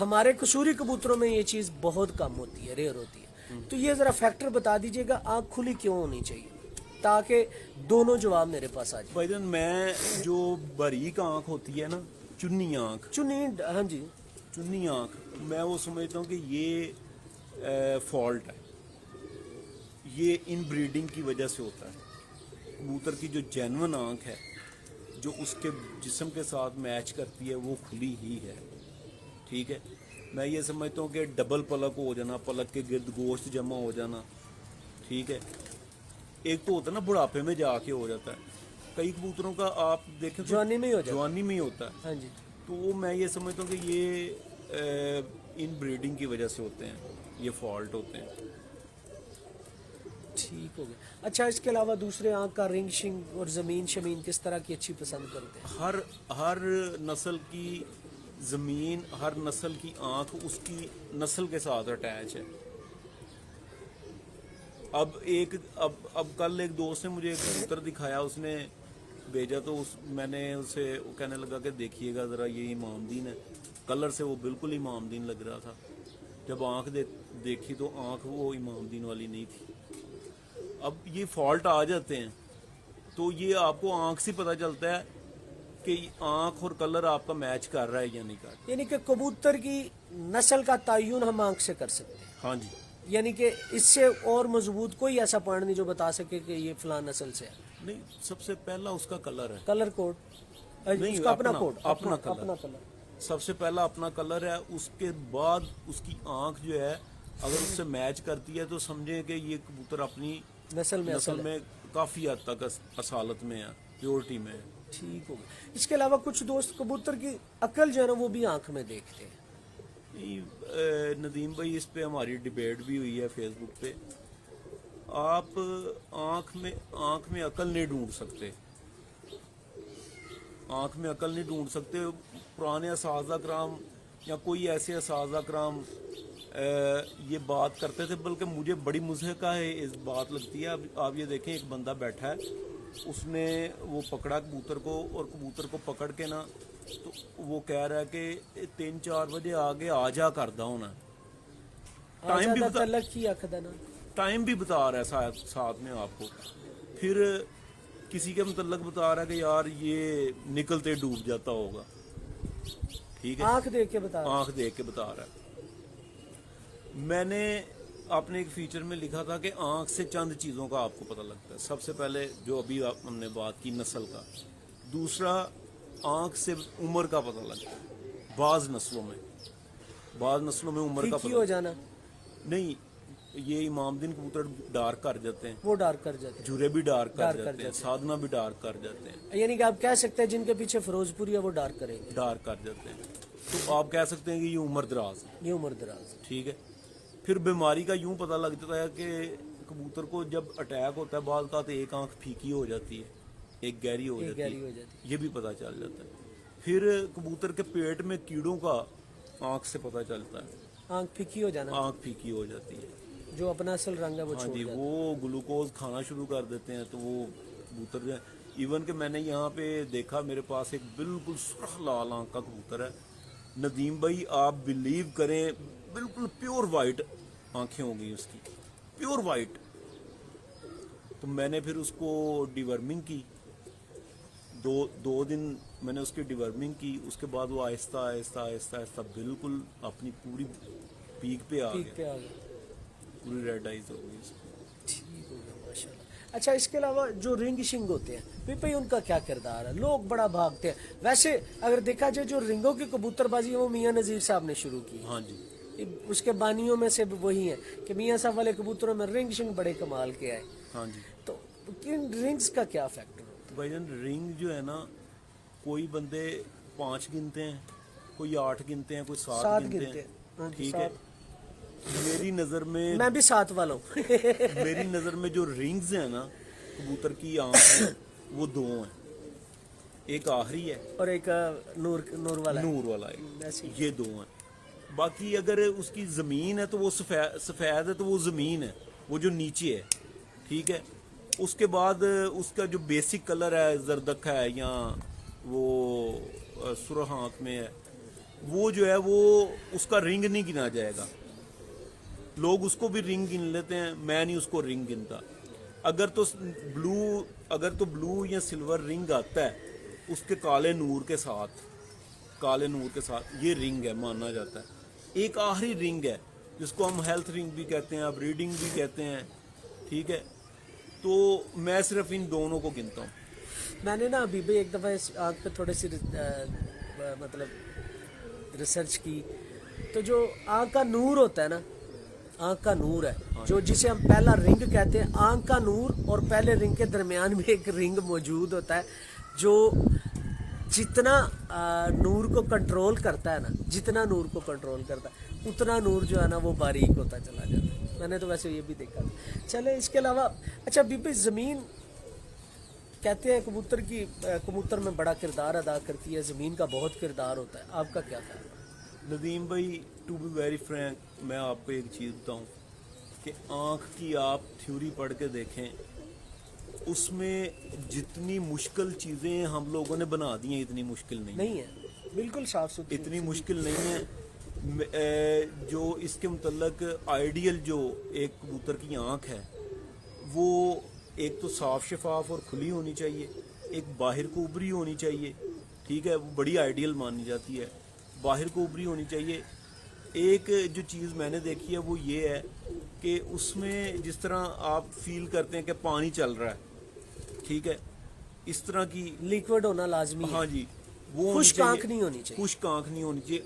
ہمارے قصوری کبوتروں میں یہ چیز بہت کم ہوتی ہے، ریئر ہوتی ہے. تو یہ ذرا فیکٹر بتا دیجئے گا آنکھ کھلی کیوں ہونی چاہیے، تاکہ دونوں جواب میرے پاس آ جائیں. بھائی جان، میں جو باریک آنکھ ہوتی ہے نا، چنی آنکھ، ہاں جی، چنی آنکھ، میں وہ سمجھتا ہوں کہ یہ فالٹ ہے. یہ ان بریڈنگ کی وجہ سے ہوتا ہے. کبوتر کی جو جینون آنکھ ہے، جو اس کے جسم کے ساتھ میچ کرتی ہے، وہ کھلی ہی ہے. ٹھیک ہے. میں یہ سمجھتا ہوں کہ ڈبل پلک ہو جانا، پلک کے گرد گوشت جمع ہو جانا. ٹھیک ہے. ایک تو ہوتا ہے نا بڑھاپے میں جا کے ہو جاتا ہے. کئی کبوتروں کا آپ دیکھیں جوانی میں ہی ہو جاتا ہے. جوانی میں ہی ہوتا ہے. ہاں جی. تو وہ میں یہ سمجھتا ہوں کہ یہ ان بریڈنگ کی وجہ سے ہوتے ہیں، یہ فالٹ ہوتے ہیں. ٹھیک ہو گیا. اچھا، اس کے علاوہ دوسرے آنکھ کا رنگ شنگ اور زمین شمین کس طرح کی اچھی پسند کرتے ہیں؟ ہر نسل کی زمین، ہر نسل کی آنکھ اس کی نسل کے ساتھ اٹیچ ہے. اب کل ایک دوست نے مجھے ایک کبوتر دکھایا، اس نے بھیجا، تو میں نے اسے کہنے لگا کہ دیکھیے گا ذرا، یہ امام دین ہے. کلر سے وہ بالکل امام دین لگ رہا تھا. جب آنکھ دیکھی تو آنکھ وہ امام دین والی نہیں تھی. اب یہ فالٹ آ جاتے ہیں. तो ये आपको आंख से पता चलता है कि आंख और कलर आपका मैच कर रहा है या नहीं कर रहा। यानी कि कबूतर की नस्ल का तयन हम आंख से कर सकते हैं, हाँ जी, यानी कि इससे और मजबूत कोई ऐसा पॉइंट नहीं जो बता सके कि ये फलां नस्ल से है। नहीं, सबसे पहला उसका कलर है। कलर कोड, नहीं, उसका अपना अपना- कोड, अपना कलर। अपना कलर। सबसे पहला अपना कलर है, उसके बाद उसकी आंख जो है अगर उससे मैच करती है तो समझे कि ये कबूतर अपनी नस्ल में नस्ल असल है। में काफी हद तक असालत में है, प्योरिटी में है। ठीक हो गया। इसके अलावा कुछ दोस्त कबूतर की अकल जो है ना वो भी आंख में देखते हैं। नदीम भाई, इस पे हमारी डिबेट भी हुई है फेसबुक पे। आप आंख में अकल नहीं ढूंढ सकते, आंख में अकल नहीं ढूंढ सकते। पुराने असाज़ा कराम या कोई ऐसे असाज़ा कराम ये बात करते थे, बल्कि मुझे बड़ी मुज़हका है इस बात लगती है। अब आप ये देखें, एक बंदा बैठा है, उसने वो पकड़ा कबूतर को, और कबूतर को पकड़ के ना तो वो कह रहा है कि 3-4 बजे आगे आ जा करदा होना। टाइम भी बता, तलक की आखदा ना, टाइम भी बता रहा है साथ में आपको। फिर किसी के मतलब बता रहा है कि यार ये निकलते डूब जाता होगा। ठीक है, आंख देख के बता रहा है। आंख देख के बता रहा है। मैंने अपने एक फीचर में लिखा था कि आंख से चंद चीज़ों का आपको पता लगता है। सबसे पहले जो अभी हमने बात की नस्ल का, दूसरा आंख से उम्र का पता लगता है। बाज नस्लों में उम्र का फीकी पता हो जाना, नहीं, ये इमामदीन कबूतर डार्क कर जाते हैं, वो डार्क कर जाते जुरे भी डार्क डार्क कर कर जाते हैं, जाते साधना भी डार्क कर जाते हैं, हैं। यानी कि आप कह सकते हैं जिनके पीछे फिरोजपुरी है वो डार्क करेंगे, डार्क कर जाते हैं। तो आप कह सकते हैं कि ये उम्र दराज है। ये उम्र दराज। ठीक है। फिर बीमारी का यूं पता लग जाता है कि कबूतर को जब अटैक होता है, बाद का तो एक आंख फीकी हो जाती है, एक गहरी हो जाती गहरी हो है, जाती ये भी पता चल जाता है। फिर कबूतर के पेट में कीड़ों का आंख से पता चलता है, है। आंख फीकी हो जाना, आंख फीकी हो जाती है। जो अपना असल रंग है वो हाँ छोड़ जी, जाता है। वो ग्लूकोज खाना शुरू कर देते हैं, तो वो कबूतर जो है, इवन कि मैंने यहाँ पे देखा, मेरे पास एक बिल्कुल सुर्ख लाल आंख का कबूतर है नदीम भाई, आप बिलीव करें, बिल्कुल प्योर वाइट आंखें होंगी उसकी, प्योर वाइट। तो मैंने फिर उसको डिवर्मिंग की, दो दिन मैंने उसकी डिवर्मिंग की। उसके बाद वो आहिस्ता आहिस्ता आहिस्ता आहिस्ता बिल्कुल अपनी पूरी पीक पे आ पीक गया, पे आ गया। पूरी रेड आइज हो गई उसकी। ठीक हो गया, माशाल्लाह। अच्छा, इसके अलावा जो रिंग शिंग होते हैं भाई उनका क्या किरदार है? लोग बड़ा भागते हैं। वैसे अगर देखा जाए जो रिंगों की कबूतरबाजी है वो मियां नज़ीर साहब ने शुरू की। हाँ जी, उसके बानियों में से वही है कि मियां साहब वाले कबूतरों में रिंग शिंग बड़े कमाल के आए। हाँ जी। तो इन रिंग्स का क्या फैक्टर होता तो भाईजान, रिंग जो है ना, कोई बंदे 5 गिनते हैं, कोई 8 गिनते हैं, कोई 7 सात गिनते गिनते हैं। हैं। हाँ जी, ठीक है। मेरी नज़र है? में मैं भी 7 वाला हूँ। मेरी नज़र में जो रिंग्स हैं ना कबूतर की आंख में, वो 2 हैं। एक आखिरी है, और एक नूर वाला है। नूर वाला है, ऐसे ही। ये 2 हैं। बाकी अगर उसकी ज़मीन है तो वो सफ़ेद है, तो वो ज़मीन है, वो जो नीचे है। ठीक है। उसके बाद उसका जो बेसिक कलर है, जरदक है या वो सुरख आंख में है, वो जो है वो उसका रिंग नहीं गिना जाएगा। लोग उसको भी रिंग गिन लेते हैं, मैं नहीं उसको रिंग गिनता। अगर तो ब्लू या सिल्वर रिंग आता है उसके काले नूर के साथ, ये रिंग है, माना जाता है। एक आखिरी रिंग है जिसको हम हेल्थ रिंग भी कहते हैं, ब्रीडिंग भी कहते हैं। ठीक है। तो मैं सिर्फ इन दोनों को गिनता हूँ। मैंने ना अभी भी एक दफ़ा इस आँख पे थोड़ी सी मतलब रिसर्च की, तो जो आँख का नूर होता है ना, आँख का नूर है जो, जिसे हम पहला रिंग कहते हैं। आँख का नूर और पहले रिंग के दरमियान में एक रिंग मौजूद होता है जो जितना नूर को कंट्रोल करता है ना, जितना नूर को कंट्रोल करता है उतना नूर जो है ना वो बारीक होता चला जाता है। मैंने तो वैसे ये भी देखा था। चले, इसके अलावा अच्छा बीबी, ज़मीन कहते हैं कबूतर में बड़ा किरदार अदा करती है, ज़मीन का बहुत किरदार होता है। आपका क्या ख्याल है? नदीम भाई, टू बी वेरी फ्रैंक, मैं आपको एक चीज़ बताऊं कि आँख की आप थ्योरी पढ़ के देखें, उसमें जितनी मुश्किल चीज़ें हम लोगों ने बना दी हैं, इतनी मुश्किल नहीं है, बिल्कुल साफ सुथरी, इतनी मुश्किल नहीं है। जो इसके मुतल्लक आइडियल जो एक कबूतर की आँख है, वो ایک تو صاف شفاف اور کھلی ہونی چاہیے, ایک باہر کو ابری ہونی چاہیے, ٹھیک ہے, وہ بڑی آئیڈیل مانی جاتی ہے, باہر کو ابری ہونی چاہیے. ایک جو چیز میں نے دیکھی ہے وہ یہ ہے کہ اس میں جس طرح آپ فیل کرتے ہیں کہ پانی چل رہا ہے, ٹھیک ہے, اس طرح کی لیکوڈ ہونا لازمی ہے. ہاں جی وہ ہونی خشک چاہیے, آنکھ نہیں ہونی چاہیے, خشک آنکھ نہیں ہونی چاہیے,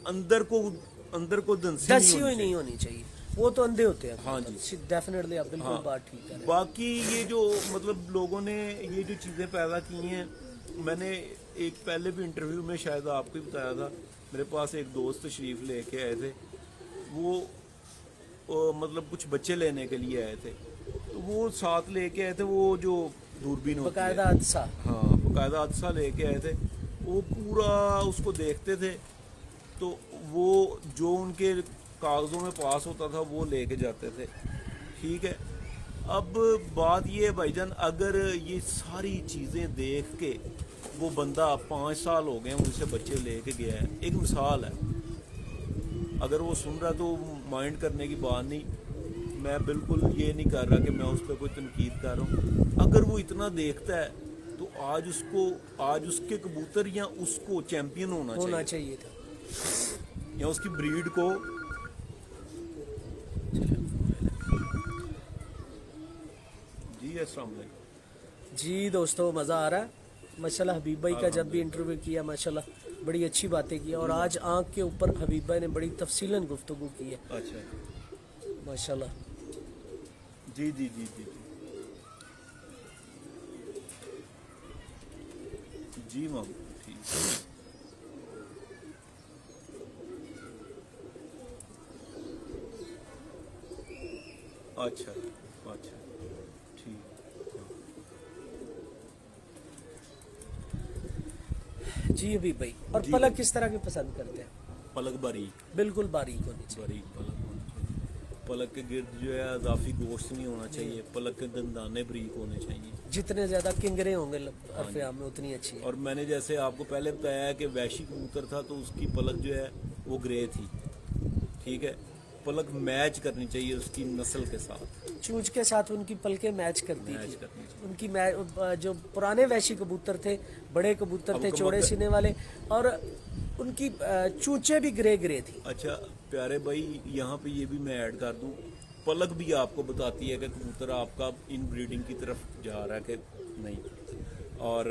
اندر کو دنسی دسی ہوئی نہیں نہیں ہونی چاہیے, وہ تو اندھے ہوتے ہیں. ہاں جی. ڈیفینیٹلی آپ بالکل بات ٹھیک ہے. باقی یہ جو مطلب لوگوں نے یہ جو چیزیں پیدا کی ہیں, میں نے ایک پہلے بھی انٹرویو میں شاید آپ کو ہی بتایا تھا, میرے پاس ایک دوست تشریف لے کے آئے تھے, وہ مطلب کچھ بچے لینے کے لیے آئے تھے, تو وہ ساتھ لے کے آئے تھے وہ جو دوربین ہوتی ہے, باقاعدہ حادثہ. ہاں باقاعدہ حادثہ لے کے آئے تھے. وہ پورا اس کو دیکھتے تھے تو وہ جو ان کے کاغذوں میں پاس ہوتا تھا وہ لے کے جاتے تھے, ٹھیک ہے. اب بات یہ ہے بھائی جان, اگر یہ ساری چیزیں دیکھ کے وہ بندہ 5 سال ہو گئے مجھ سے بچے لے کے گیا ہے, ایک مثال ہے, اگر وہ سن رہا تو مائنڈ کرنے کی بات نہیں, میں بالکل یہ نہیں کر رہا کہ میں اس پہ کوئی تنقید کر رہا ہوں. اگر وہ اتنا دیکھتا ہے تو آج اس کے کبوتر یا اس کو چیمپئن ہونا چاہیے تھا, یا اس کی بریڈ کو. جی السلام علیکم. جی دوستو مزہ آ رہا ہے ماشاءاللہ. حبیب بھائی کا جب بھی انٹرویو کیا ماشاءاللہ بڑی اچھی باتیں کی, اور آج آنکھ کے اوپر حبیب بھائی نے بڑی تفصیلاً گفتگو کی ہے. اچھا ماشاءاللہ. جی جی جی جی جی مام ٹھیک. اچھا اچھا ٹھیک. جی حبیب بھائی, اور پلک کس طرح کی پسند کرتے ہیں؟ پلک باریک, بالکل باریک ہونی چاہیے. باریک پلک ہونا چاہیے. پلک کے گرد جو ہے اضافی گوشت نہیں ہونا چاہیے, پلک کے دندانے بریک ہونے چاہیے. جتنے زیادہ کنگرے ہوں گے عرف میں اتنی اچھی ہے. اور میں نے جیسے آپ کو پہلے بتایا ہے کہ ویشی کبوتر تھا تو اس کی پلک جو ہے وہ گرے تھی, ٹھیک ہے. پلک میچ کرنی چاہیے اس کی نسل کے ساتھ, چونچ کے ساتھ ان کی پلکیں میچ کرتی میچ تھی. کرنی چاہیے. ان کی جو پرانے ویشی کبوتر تھے, بڑے کبوتر تھے چوڑے سینے والے, اور ان کی چونچیں بھی گرے گرے تھی. اچھا پیارے بھائی, یہاں پہ یہ بھی میں ایڈ کر دوں, پلک بھی آپ کو بتاتی ہے کہ کبوتر آپ کا ان بریڈنگ کی طرف جا رہا ہے کہ نہیں, اور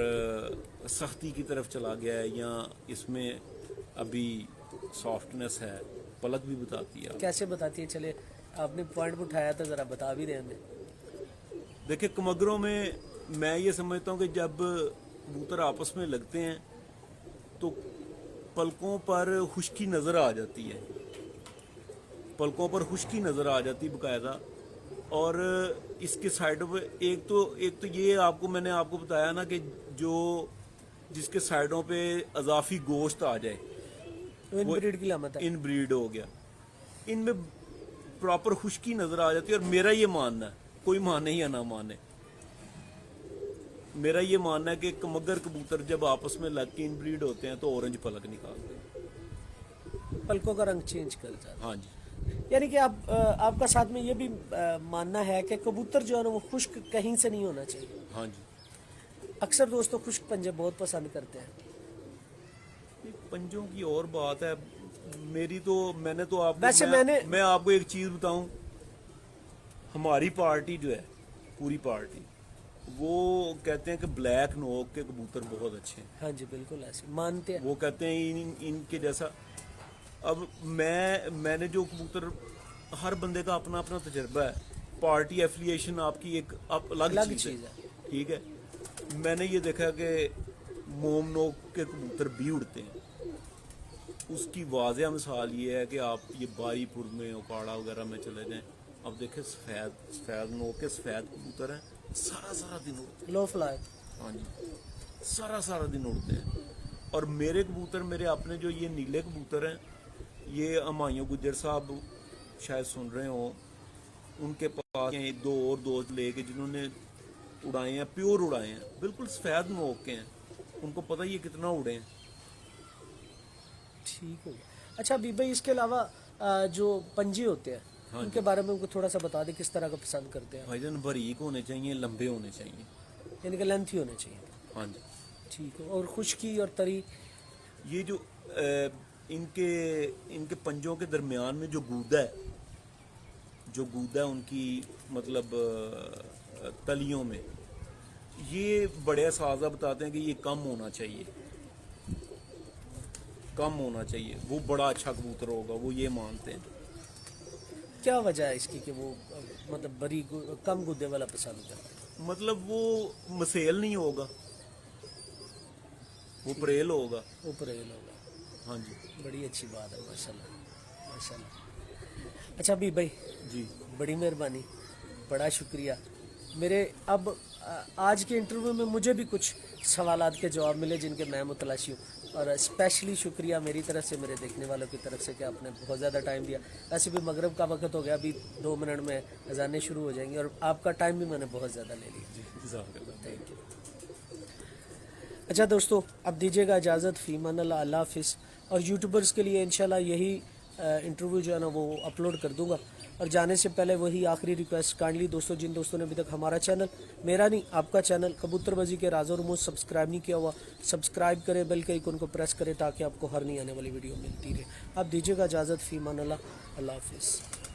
سختی کی طرف چلا گیا ہے یا اس میں ابھی سافٹنس ہے. پلک بھی بتاتی ہے. کیسے بتاتی ہے؟ چلے آپ نے پوائنٹ اٹھایا تو ذرا بتا بھی دیں ہمیں. دیکھیں کمگروں میں یہ سمجھتا ہوں کہ جب کبوتر آپس میں لگتے ہیں تو پلکوں پر خشکی نظر آ جاتی ہے, پلکوں پر خشکی نظر آ جاتی باقاعدہ. اور اس کے سائڈوں پہ ایک تو یہ آپ کو میں نے آپ کو بتایا نا کہ جس کے سائڈوں پہ اضافی گوشت آ جائے ان بریڈ کی علامت ہے. ان بریڈ ہو گیا, ان میں پراپر خشکی نظر آ جاتی ہے. اور میرا یہ ماننا ہے, کوئی مانے یا نہ مانے, میرا یہ ماننا ہے کہ کمگر کبوتر جب آپس میں لگ کے ان بریڈ ہوتے ہیں تو اورنج پلک نکالتے ہیں, پلکوں کا رنگ چینج کر جاتا ہے. ہاں جی. یعنی کہ آپ کا ساتھ میں یہ بھی ماننا ہے کہ کبوتر جو ہے نا وہ خشک کہیں سے نہیں ہونا چاہیے. ہاں جی. اکثر دوستوں خشک پنجے بہت پسند کرتے ہیں. پنجوں کی اور بات ہے, میری تو میں نے تو آپ ویسے میں آپ کو ایک چیز بتاؤں, ہماری پارٹی جو ہے پوری پارٹی وہ کہتے ہیں کہ بلیک نوک کے کبوتر بہت اچھے ہیں. ہاں جی بالکل ایسے مانتے ہیں. وہ کہتے ہیں ان کے جیسا. اب میں نے جو کبوتر, ہر بندے کا اپنا اپنا تجربہ ہے, پارٹی ایفیلیشن آپ کی ایک الگ چیز ہے, ٹھیک ہے. میں نے یہ دیکھا کہ موم نوک کے کبوتر بھی اڑتے ہیں. اس کی واضح مثال یہ ہے کہ آپ یہ باری پور میں اوکاڑا وغیرہ میں چلے جائیں, اب دیکھیں سفید نوک کے سفید کبوتر ہیں, سارا دن اڑتے ہیں. لو فلائی. ہاں جی, سارا دن اڑتے ہیں. اور میرے کبوتر, میرے اپنے جو یہ نیلے کبوتر ہیں, یہ ہمایوں گجر صاحب شاید سن رہے ہوں, ان کے پاس دو اور دوست لے کے جنہوں نے اڑائے ہیں, پیور اڑائے ہیں, بالکل سفید نوک کے ہیں, ان کو پتہ یہ کتنا اڑے ہیں. ٹھیک ہو گیا. اچھا بی بھائی, اس کے علاوہ جو پنجے ہوتے ہیں उनके बारे में उनको थोड़ा सा बता दें किस तरह का पसंद करते हैं, भाईजान बारीक होने चाहिए, लंबे होने चाहिए। यानी कि लेंथी होने चाहिए। हाँ जी। ठीक है। और खुश्की और तरी, ये जो इनके पंजों के दरमियान में जो गूदा है उनकी मतलब तलियों में, ये बड़े साजा बताते हैं कि ये कम होना चाहिए, वो बड़ा अच्छा कबूतर होगा, वो ये मानते हैं। क्या वजह है इसकी कि वो मतलब कम गुद्दे वाला पसंद करते हैं? मतलब वो मसेल नहीं होगा, वो परेल होगा। ऊपर ही होगा। हाँ जी। बड़ी अच्छी बात है, माशाल्लाह माशाल्लाह। अच्छा अभी भाई जी बड़ी मेहरबानी, बड़ा शुक्रिया। मेरे अब आज के इंटरव्यू में मुझे भी कुछ सवालात के जवाब मिले जिनके मैं मुतलाशी हूँ, और स्पेशली शुक्रिया मेरी तरफ से, मेरे देखने वालों की तरफ से कि आपने बहुत ज़्यादा टाइम दिया। वैसे भी मगरब का वक्त हो गया, अभी 2 मिनट में अजानें शुरू हो जाएंगी, और आपका टाइम भी मैंने बहुत ज़्यादा ले लिया। Thank you. अच्छा दोस्तों, अब दीजिएगा इजाज़त, फ़ीमान अल्लाह, अल्लाह हाफिज़। और यूट्यूबर्स के लिए इंशाल्लाह यही इंटरव्यू जो है ना वो अपलोड कर दूंगा। और जाने से पहले वही आखिरी रिक्वेस्ट, काइंडली दोस्तों, जिन दोस्तों ने अभी तक हमारा चैनल, मेरा नहीं आपका चैनल कबूतरबाजी के राज़ और रमूज़ सब्सक्राइब नहीं किया हुआ, सब्सक्राइब करें, बेल के आइकन को प्रेस करें ताकि आपको हर नई आने वाली वीडियो मिलती रहे। आप दीजिएगा इजाज़त, फ़ीमान अल्लाह, अल्लाह हाफिज़।